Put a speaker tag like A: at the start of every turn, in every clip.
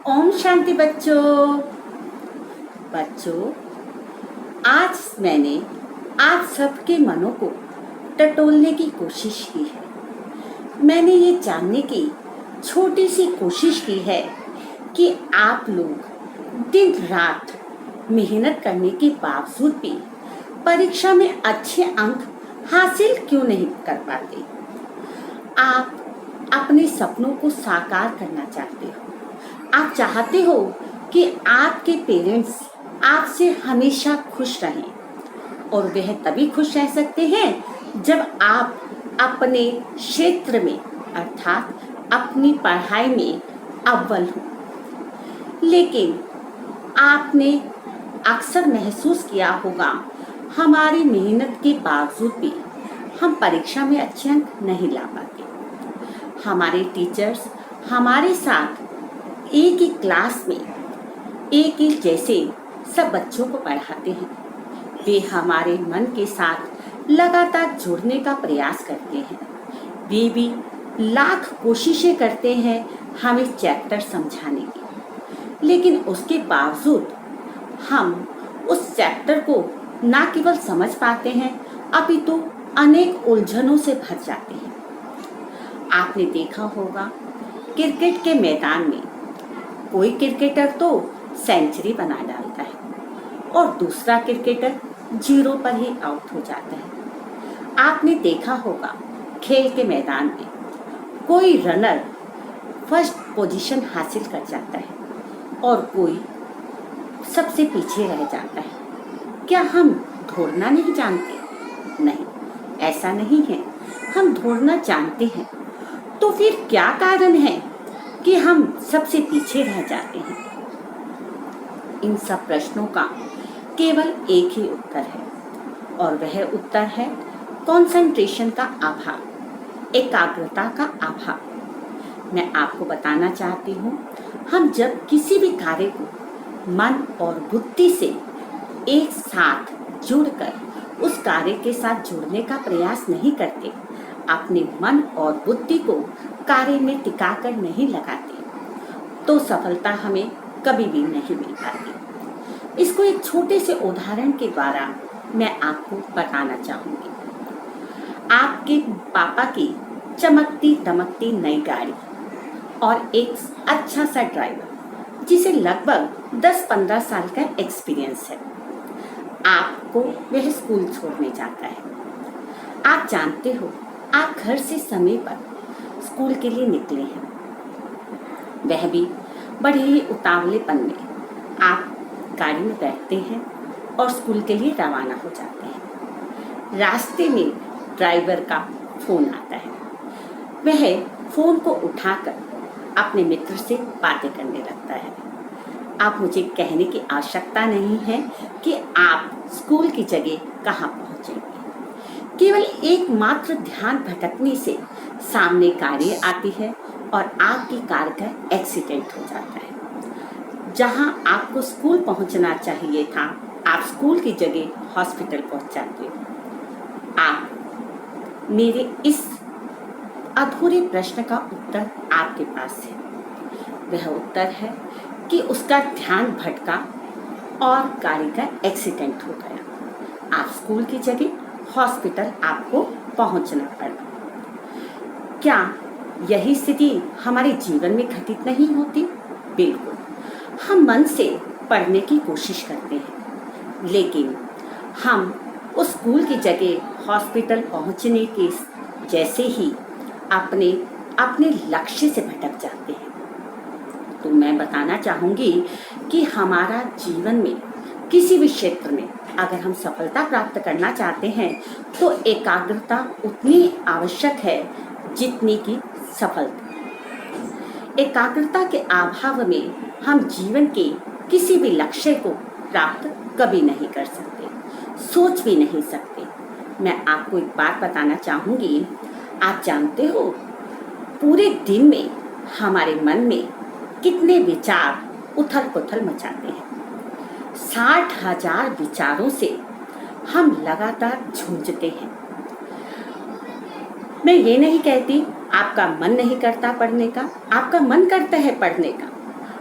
A: ओम शांति बच्चों। बच्चों, आज मैंने आप सबके मनों को टटोलने की कोशिश की है। मैंने ये जानने की छोटी सी कोशिश की है कि आप लोग दिन रात मेहनत करने के बावजूद भी परीक्षा में अच्छे अंक हासिल क्यों नहीं कर पाते। आप अपने सपनों को साकार करना चाहते हो। आप चाहते हो कि आपके पेरेंट्स आपसे हमेशा खुश रहें, और वह तभी खुश रह सकते हैं जब आप अपने क्षेत्र में अर्थात अपनी पढ़ाई में अव्वल हो। लेकिन आपने अक्सर महसूस किया होगा, हमारी मेहनत के बावजूद भी हम परीक्षा में अच्छे अंक नहीं ला पाते। हमारे टीचर्स हमारे साथ एक ही क्लास में एक ही जैसे सब बच्चों को पढ़ाते हैं। वे हमारे मन के साथ लगातार जुड़ने का प्रयास करते हैं। वे भी लाख कोशिशें करते हैं हमें चैप्टर समझाने की, लेकिन उसके बावजूद हम उस चैप्टर को ना केवल समझ पाते हैं, अपितु अनेक उलझनों से भर जाते हैं। आपने देखा होगा, क्रिकेट के मैदान में कोई क्रिकेटर तो सेंचुरी बना डालता है और दूसरा क्रिकेटर 0 पर ही आउट हो जाता है। आपने देखा होगा, खेल के मैदान में कोई रनर फर्स्ट पोजीशन हासिल कर जाता है और कोई सबसे पीछे रह जाता है। क्या हम दौड़ना नहीं जानते? नहीं, ऐसा नहीं है। हम दौड़ना जानते हैं, तो फिर क्या कारण है कि हम सबसे पीछे रह जाते हैं? इन सब प्रश्नों का केवल एक ही उत्तर है, और वह उत्तर है कंसंट्रेशन का अभाव, एकाग्रता का अभाव। मैं आपको बताना चाहती हूँ, हम जब किसी भी कार्य को मन और बुद्धि से एक साथ जुड़कर उस कार्य के साथ जुड़ने का प्रयास नहीं करते, अपने मन और बुद्धि को कार्य में टिकाकर नहीं लगाते, तो सफलता हमें कभी भी नहीं मिल पाती। इसको एक छोटे से उदाहरण के द्वारा मैं आपको बताना चाहूँगी। आपके पापा की चमकती दमकती नई गाड़ी और एक अच्छा सा ड्राइवर जिसे लगभग 10-15 साल का एक्सपीरियंस है, आपको वह स्कूल छोड़ने जाता है। आप जानते हो, आप घर से समय पर स्कूल के लिए निकले हैं, वह भी बड़े ही उतावलेपन में। आप गाड़ी में बैठते हैं और स्कूल के लिए रवाना हो जाते हैं। रास्ते में ड्राइवर का फ़ोन आता है। वह फ़ोन को उठाकर अपने मित्र से बातें करने लगता है। आप मुझे कहने की आवश्यकता नहीं है कि आप स्कूल की जगह कहाँ पहुँचेंगे। केवल एकमात्र ध्यान भटकने से सामने गाड़ी आती है और आपकी कार का एक्सीडेंट हो जाता है। जहां आपको स्कूल पहुंचना चाहिए था, आप स्कूल की जगह हॉस्पिटल पहुंच जाते हो। आप मेरे इस अधूरे प्रश्न का उत्तर आपके पास है। वह उत्तर है कि उसका ध्यान भटका और गाड़ी का एक्सीडेंट हो गया। आप स्कूल की जगह हॉस्पिटल आपको पहुंचना पड़ा। क्या यही स्थिति हमारे जीवन में घटित नहीं होती? बिल्कुल। हम मन से पढ़ने की कोशिश करते हैं, लेकिन हम उस स्कूल की जगह हॉस्पिटल पहुंचने के जैसे ही अपने लक्ष्य से भटक जाते हैं। तो मैं बताना चाहूँगी कि हमारा जीवन में किसी भी क्षेत्र में अगर हम सफलता प्राप्त करना चाहते हैं, तो एकाग्रता उतनी आवश्यक है जितनी की सफलता। एकाग्रता के अभाव में हम जीवन के किसी भी लक्ष्य को प्राप्त कभी नहीं कर सकते, सोच भी नहीं सकते। मैं आपको एक बात बताना चाहूँगी। आप जानते हो, पूरे दिन में हमारे मन में कितने विचार उथल पुथल मचाते हैं। 60,000 विचारों से हम लगातार जूझते हैं। मैं ये नहीं कहती आपका मन नहीं करता पढ़ने का, आपका मन करता है पढ़ने का,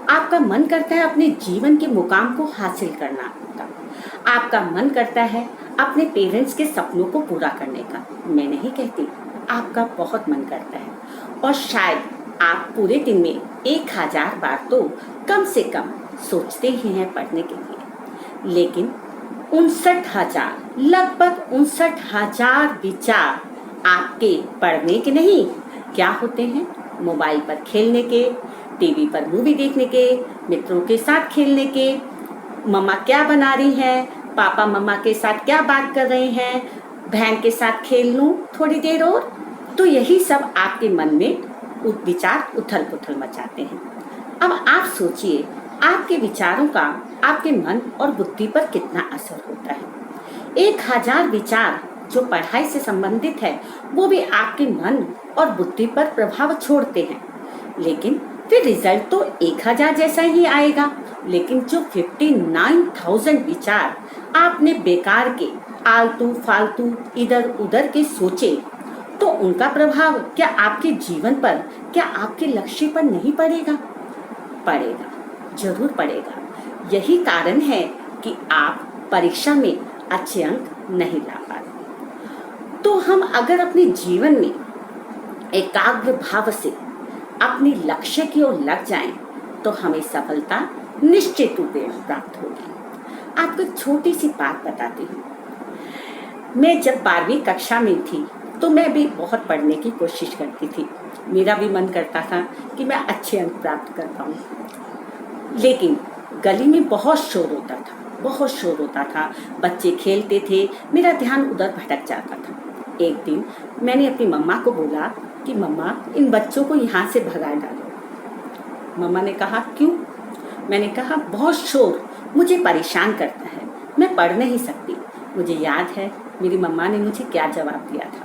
A: आपका मन करता है अपने जीवन के मुकाम को हासिल करना का। आपका मन करता है अपने पेरेंट्स के सपनों को पूरा करने का। मैं नहीं कहती, आपका बहुत मन करता है और शायद आप पूरे दिन में 1000 बार तो कम से कम सोचते ही हैं पढ़ने के लिए। लेकिन 59,000, लगभग 59,000 विचार आपके पढ़ने के नहीं, क्या होते हैं? मोबाइल पर खेलने के, टीवी पर मूवी देखने के, मित्रों के साथ खेलने के, मम्मा क्या बना रही हैं, पापा मम्मा के साथ क्या बात कर रहे हैं, बहन के साथ खेल लूं थोड़ी देर और। तो यही सब आपके मन में विचार उथल पुथल मचाते हैं। अब आप सोचिए, आपके विचारों का आपके मन और बुद्धि पर कितना असर होता है। 1000 विचार जो पढ़ाई से संबंधित है वो भी आपके मन और बुद्धि पर प्रभाव छोड़ते हैं, लेकिन फिर रिजल्ट तो 1000 जैसा ही आएगा। लेकिन जो 59,000 विचार आपने बेकार के, आलतू फालतू, इधर उधर के सोचे, तो उनका प्रभाव क्या आपके जीवन पर, क्या आपके लक्ष्य पर नहीं पड़ेगा? पड़ेगा, जरूर पड़ेगा। यही कारण है कि आप परीक्षा में अच्छे अंक नहीं ला पाते। तो हम अगर अपने जीवन में एकाग्र भाव से अपने लक्ष्य की ओर लग जाएं, तो हमें सफलता निश्चित रूप से प्राप्त होगी। आपको एक छोटी सी बात बताती हूँ। मैं जब 12वीं कक्षा में थी तो मैं भी बहुत पढ़ने की कोशिश करती थी। मेरा भी मन करता था कि मैं अच्छे अंक प्राप्त कर पाऊँ, लेकिन गली में बहुत शोर होता था, बहुत शोर होता था, बच्चे खेलते थे, मेरा ध्यान उधर भटक जाता था। एक दिन मैंने अपनी मम्मा को बोला कि मम्मा, इन बच्चों को यहाँ से भगा डालो। मम्मा ने कहा क्यों? मैंने कहा बहुत शोर मुझे परेशान करता है, मैं पढ़ नहीं सकती। मुझे याद है मेरी मम्मा ने मुझे क्या जवाब दिया था।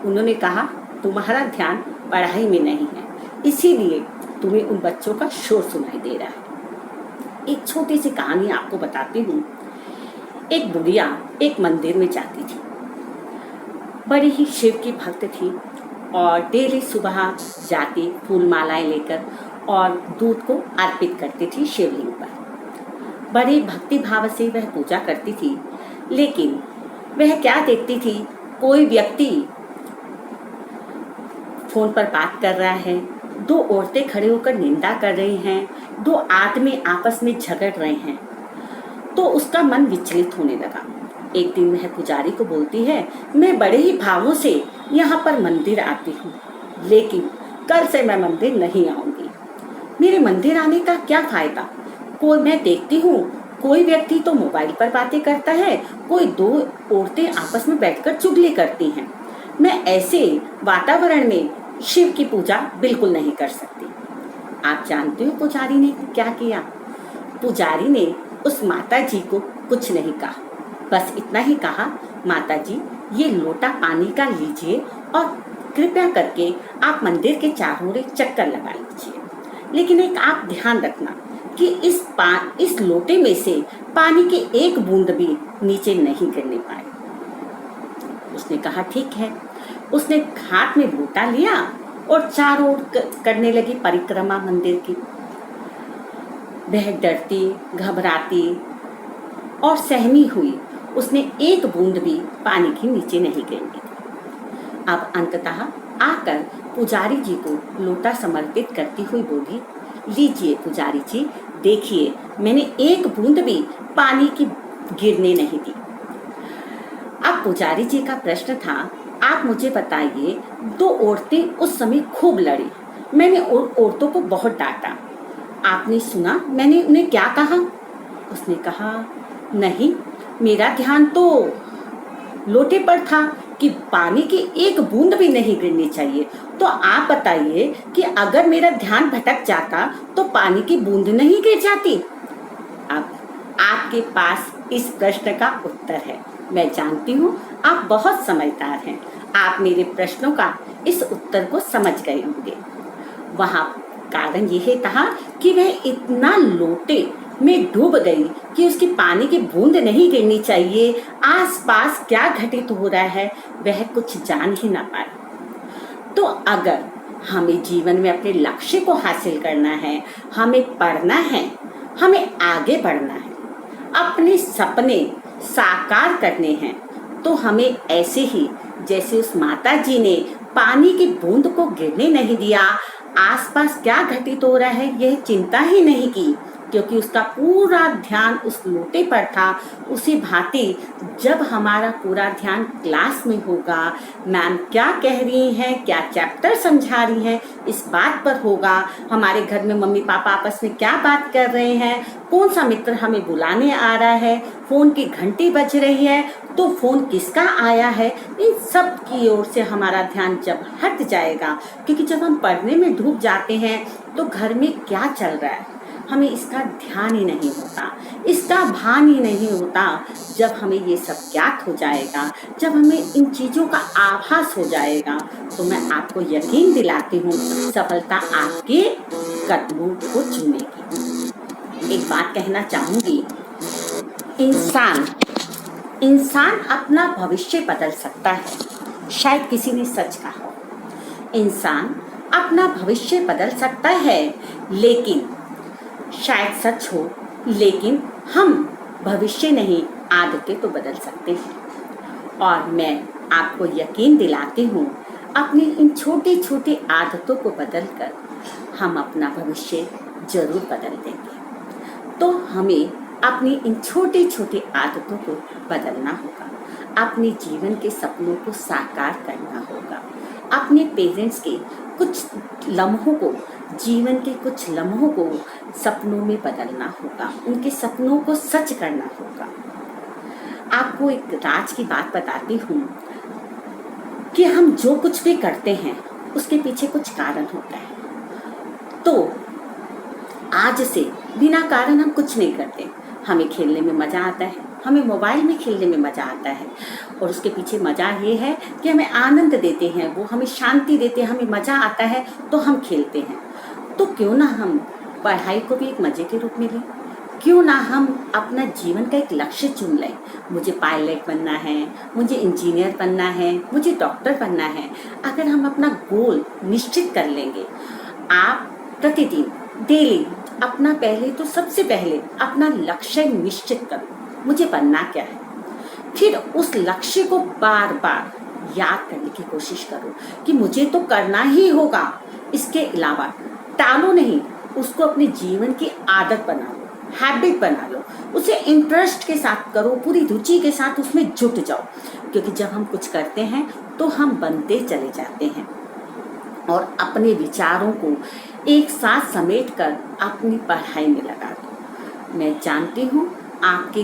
A: उन्होंने कहा तुम्हारा ध्यान पढ़ाई में नहीं है, इसीलिए तुम्हें उन बच्चों का शोर सुनाई दे रहा है। एक छोटी सी कहानी आपको बताती हूँ। एक बुढ़िया एक मंदिर में जाती थी, बड़ी ही शिव की भक्त थी और डेली सुबह जाती फूल मालाएं लेकर और दूध को अर्पित करती थी शिवलिंग पर। बड़ी भक्ति भाव से वह पूजा करती थी, लेकिन वह क्या देखती थी, कोई व्यक्ति फोन पर बात कर रहा है, 2 औरतें खड़े होकर निंदा कर रही हैं, 2 आदमी आपस में झगड़ रहे हैं। तो उसका मन विचलित होने लगा। एक दिन वह पुजारी को बोलती है, मैं बड़े ही भावों से यहाँ पर मंदिर आती हूँ, लेकिन कल से मैं मंदिर नहीं आऊंगी। मेरे मंदिर आने का क्या फायदा? कोई मैं देखती हूँ कोई व्यक्ति तो मोबाइल पर बातें करता है, कोई 2 औरतें आपस में बैठकर चुगली करती हैं। मैं ऐसे वातावरण में शिव की पूजा बिल्कुल नहीं कर सकती। आप जानते हो पुजारी ने क्या किया? पुजारी ने उस माता जी को कुछ नहीं कहा, बस इतना ही कहा, माता जी ये लोटा पानी का लीजिए और कृपया करके आप मंदिर के चारों ओर चक्कर लगा लीजिए, लेकिन एक आप ध्यान रखना कि इस लोटे में से पानी की एक बूंद भी नीचे नहीं गिरने पाए। उसने कहा ठीक है। उसने हाथ में लोटा लिया और चारों ओर करने लगी परिक्रमा मंदिर की। वह डरती, घबराती और सहमी हुई, उसने एक बूंद भी पानी के नीचे नहीं गिरने दी। अब अंततः आकर पुजारी जी को लोटा समर्पित करती हुई बोली, लीजिए पुजारी जी, देखिए मैंने एक बूंद भी पानी की गिरने नहीं दी। अब पुजारी जी का प्रश्न था, आप मुझे बताइए, 2 औरतें उस समय खूब लड़ी, मैंने औरतों को बहुत डांटा, आपने सुना मैंने उन्हें क्या कहा? उसने कहा नहीं, मेरा ध्यान तो लोटे पर था कि पानी की एक बूंद भी नहीं गिरनी चाहिए। तो आप बताइए कि अगर मेरा ध्यान भटक जाता तो पानी की बूंद नहीं गिर जाती? अब आपके पास इस प्रश्न का उत्तर है। मैं जानती हूँ आप बहुत समझदार हैं, आप मेरे प्रश्नों का इस उत्तर को समझ गए होंगे। वहाँ कारण यह था कि वह इतना लोटे में डूब गई कि उसकी पानी की बूंद नहीं गिरनी चाहिए, आसपास क्या घटित हो रहा है वह कुछ जान ही ना पाए। तो अगर हमें जीवन में अपने लक्ष्य को हासिल करना है, हमें पढ़ना है, हमें आगे बढ़ना है, अपने सपने साकार करने हैं, तो हमें ऐसे ही जैसे उस माता जी ने पानी की बूंद को गिरने नहीं दिया, आसपास क्या घटित हो रहा है यह चिंता ही नहीं की, क्योंकि उसका पूरा ध्यान उस लोटे पर था। उसी भांति जब हमारा पूरा ध्यान क्लास में होगा, मैम क्या कह रही हैं, क्या चैप्टर समझा रही हैं, इस बात पर होगा, हमारे घर में मम्मी पापा आपस में क्या बात कर रहे हैं, कौन सा मित्र हमें बुलाने आ रहा है, फ़ोन की घंटी बज रही है तो फ़ोन किसका आया है, इन सब की ओर से हमारा ध्यान जब हट जाएगा, क्योंकि जब हम पढ़ने में डूब जाते हैं तो घर में क्या चल रहा है हमें इसका ध्यान ही नहीं होता, इसका भान ही नहीं होता। जब हमें ये सब ज्ञात हो जाएगा, जब हमें इन चीज़ों का आभास हो जाएगा, तो मैं आपको यकीन दिलाती हूँ सफलता आपके कदमों को चूमेगी। एक बात कहना चाहूँगी, इंसान अपना भविष्य बदल सकता है। शायद किसी ने सच कहा, इंसान अपना भविष्य बदल सकता है, लेकिन शायद सच हो, लेकिन हम भविष्य नहीं आदतें तो बदल सकते हैं। और मैं आपको यकीन दिलाती हूँ अपनी इन छोटी छोटी आदतों को बदलकर हम अपना भविष्य जरूर बदल देंगे। तो हमें अपनी इन छोटी छोटी आदतों को बदलना होगा, अपने जीवन के सपनों को साकार करना होगा, अपने पेरेंट्स के कुछ लम्हों को, जीवन के कुछ लम्हों को सपनों में बदलना होगा, उनके सपनों को सच करना होगा। आपको एक राज की बात बताती हूँ कि हम जो कुछ भी करते हैं उसके पीछे कुछ कारण होता है। तो आज से बिना कारण हम कुछ नहीं करते। हमें खेलने में मज़ा आता है, हमें मोबाइल में खेलने में मज़ा आता है, और उसके पीछे मज़ा ये है कि हमें आनंद देते हैं, वो हमें शांति देते हैं, हमें मज़ा आता है तो हम खेलते हैं। तो क्यों ना हम पढ़ाई को भी एक मज़े के रूप में लें, क्यों ना हम अपना जीवन का एक लक्ष्य चुन लें। मुझे पायलट बनना है, मुझे इंजीनियर बनना है, मुझे डॉक्टर बनना है। अगर हम अपना गोल निश्चित कर लेंगे, आप प्रतिदिन डेली अपना पहले तो सबसे पहले अपना लक्ष्य निश्चित करो, मुझे बनना क्या है। फिर उस लक्ष्य को बार बार याद करने की कोशिश करो कि मुझे तो करना ही होगा, इसके अलावा टालो नहीं, उसको अपने जीवन की आदत बना लो, हैबिट बना लो, उसे इंटरेस्ट के साथ करो, पूरी रुचि के साथ उसमें जुट जाओ। क्योंकि जब हम कुछ करते हैं तो हम बनते चले जाते हैं, और अपने विचारों को एक साथ समेट कर अपनी पढ़ाई में लगा दो। मैं जानती हूँ आपके